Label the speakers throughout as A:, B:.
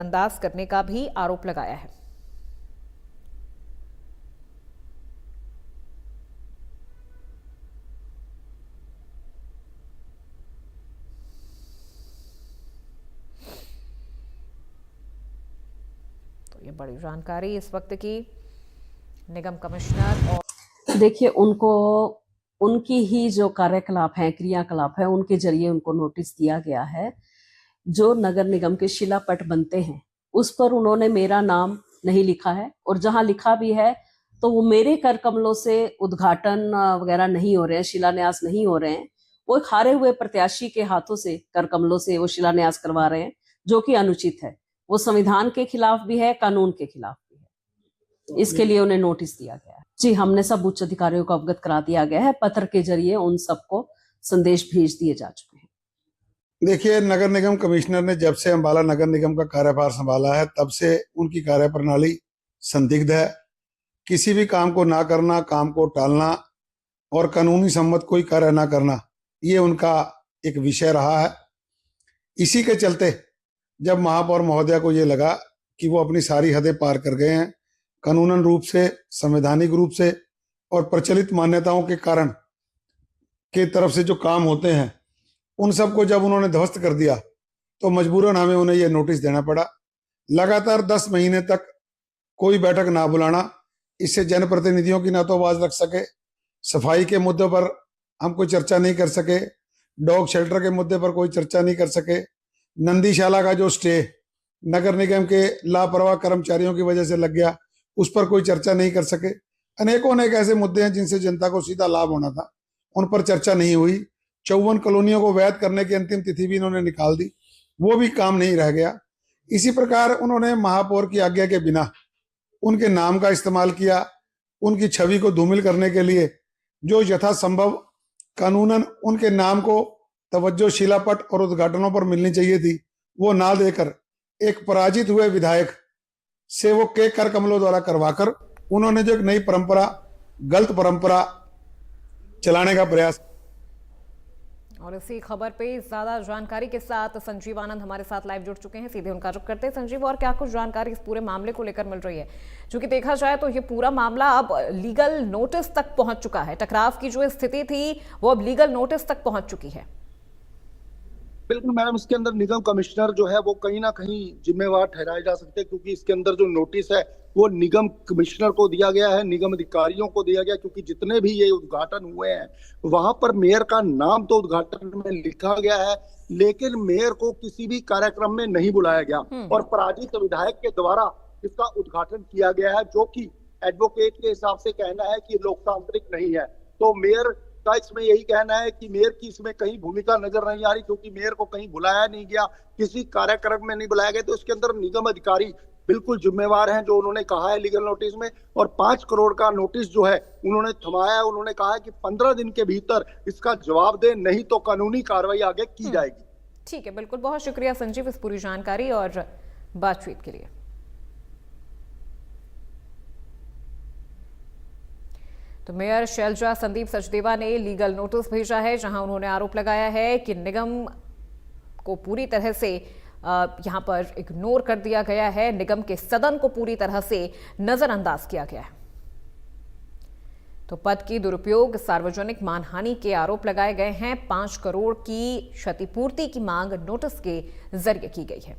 A: अंदाज करने का भी आरोप लगाया है। तो ये बड़ी जानकारी इस वक्त की निगम कमिश्नर। और
B: देखिए, उनको उनकी ही जो कार्यकलाप है, क्रियाकलाप है, उनके जरिए उनको नोटिस दिया गया है। जो नगर निगम के शिलापट बनते हैं उस पर उन्होंने मेरा नाम नहीं लिखा है, और जहां लिखा भी है तो वो मेरे कर कमलों से उद्घाटन वगैरह नहीं हो रहे हैं, शिलान्यास नहीं हो रहे हैं। वो एक हारे हुए प्रत्याशी के हाथों से कर कमलों से वो शिलान्यास करवा रहे हैं, जो कि अनुचित है। वो संविधान के खिलाफ भी है, कानून के खिलाफ भी है। इसके लिए उन्हें नोटिस दिया गया है। जी, हमने सब उच्च अधिकारियों को अवगत करा दिया गया है। पत्र के जरिए उन सबको संदेश भेज दिए जा चुके हैं।
C: देखिए, नगर निगम कमिश्नर ने जब से अंबाला नगर निगम का कार्यभार संभाला है तब से उनकी कार्यप्रणाली संदिग्ध है। किसी भी काम को ना करना, काम को टालना और कानूनी सम्मत कोई कार्य ना करना, ये उनका एक विषय रहा है। इसी के चलते जब महापौर महोदया को ये लगा कि वो अपनी सारी हदें पार कर गए हैं, कानूनन रूप से, संवैधानिक रूप से और प्रचलित मान्यताओं के कारण के तरफ से जो काम होते हैं उन सबको जब उन्होंने ध्वस्त कर दिया तो मजबूरन हमें उन्हें यह नोटिस देना पड़ा। लगातार 10 महीने तक कोई बैठक ना बुलाना, इससे जनप्रतिनिधियों की ना तो आवाज रख सके, सफाई के मुद्दों पर हम कोई चर्चा नहीं कर सके, डॉग शेल्टर के मुद्दे पर कोई चर्चा नहीं कर सके, नंदीशाला का जो स्टे नगर निगम के लापरवाह कर्मचारियों की वजह से लग गया उस पर कोई चर्चा नहीं कर सके। अनेकों अनेक ऐसे मुद्दे हैं जिनसे जनता को सीधा लाभ होना था, उन पर चर्चा नहीं हुई। 54 कॉलोनियों को वैध करने की अंतिम तिथि भी इन्होंने निकाल दी, वो भी काम नहीं रह गया। इसी प्रकार उन्होंने महापौर की आज्ञा के बिना उनके नाम का इस्तेमाल किया, उनकी छवि को धूमिल करने के लिए जो यथासंभव कानूनन उनके नाम को तवज्जो शिलापट और उद्घाटनों पर मिलनी चाहिए थी, वो ना देकर एक पराजित हुए विधायक से वो के कर कमलों द्वारा करवाकर उन्होंने जो एक नई परंपरा, गलत परंपरा चलाने का प्रयास।
A: और इसी खबर पे ज्यादा जानकारी के साथ संजीव आनंद हमारे साथ लाइव जुड़ चुके हैं, सीधे उनका रुख करते हैं। संजीव, और क्या कुछ जानकारी इस पूरे मामले को लेकर मिल रही है? क्योंकि देखा जाए तो ये पूरा मामला अब लीगल नोटिस तक पहुंच चुका है। टकराव की जो स्थिति थी वो अब लीगल नोटिस तक पहुंच चुकी है।
D: बिल्कुल मैडम, इसके अंदर निगम कमिश्नर जो है वो कहीं ना कहीं जिम्मेवार ठहराए जा सकते हैं, क्योंकि इसके अंदर जो नोटिस है वो निगम कमिश्नर को दिया गया है, निगम अधिकारियों को दिया गया, क्योंकि जितने भी ये उद्घाटन हुए हैं वहां पर मेयर का नाम तो उद्घाटन में लिखा गया है, लेकिन मेयर को किसी भी कार्यक्रम में नहीं बुलाया गया और पराजित विधायक के द्वारा इसका उद्घाटन किया गया है, जो कि एडवोकेट के हिसाब से कहना है कि लोकतांत्रिक नहीं है। तो मेयर का इसमें यही कहना है कि मेयर की इसमें कहीं भूमिका नजर नहीं आ रही, क्योंकि मेयर को कहीं बुलाया नहीं गया, किसी कार्यक्रम में नहीं बुलाया गया। तो इसके अंदर निगम अधिकारी बिल्कुल जिम्मेवार हैं, जो उन्होंने कहा है लीगल नोटिस में। और 5 करोड़ का नोटिस जो है उन्होंने थमाया है। उन्होंने कहा है कि 15 दिन के भीतर इसका जवाब दे, नहीं तो कानूनी कार्रवाई आगे की जाएगी।
A: ठीक है, बिल्कुल, बहुत शुक्रिया संजीव इस पूरी जानकारी और बातचीत के लिए। तो मेयर शैलजा संदीप सचदेवा ने लीगल नोटिस भेजा है, जहां उन्होंने आरोप लगाया है कि निगम को पूरी तरह से यहां पर इग्नोर कर दिया गया है, निगम के सदन को पूरी तरह से नजरअंदाज किया गया है। तो पद की दुरुपयोग, सार्वजनिक मानहानि के आरोप लगाए गए हैं। 5 करोड़ की क्षतिपूर्ति की मांग नोटिस के जरिए की गई है।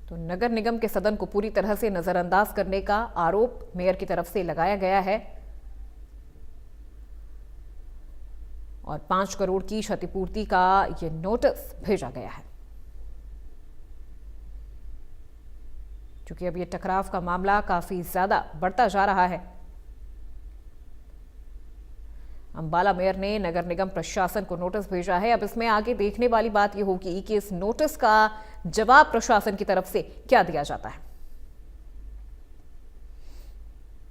A: तो नगर निगम के सदन को पूरी तरह से नजरअंदाज करने का आरोप मेयर की तरफ से लगाया गया है और 5 करोड़ की क्षतिपूर्ति का यह नोटिस भेजा गया है। क्योंकि अब यह टकराव का मामला काफी ज्यादा बढ़ता जा रहा है। अंबाला मेयर ने नगर निगम प्रशासन को नोटिस भेजा है। अब इसमें आगे देखने वाली बात यह होगी कि इस नोटिस का जवाब प्रशासन की तरफ से क्या दिया जाता है।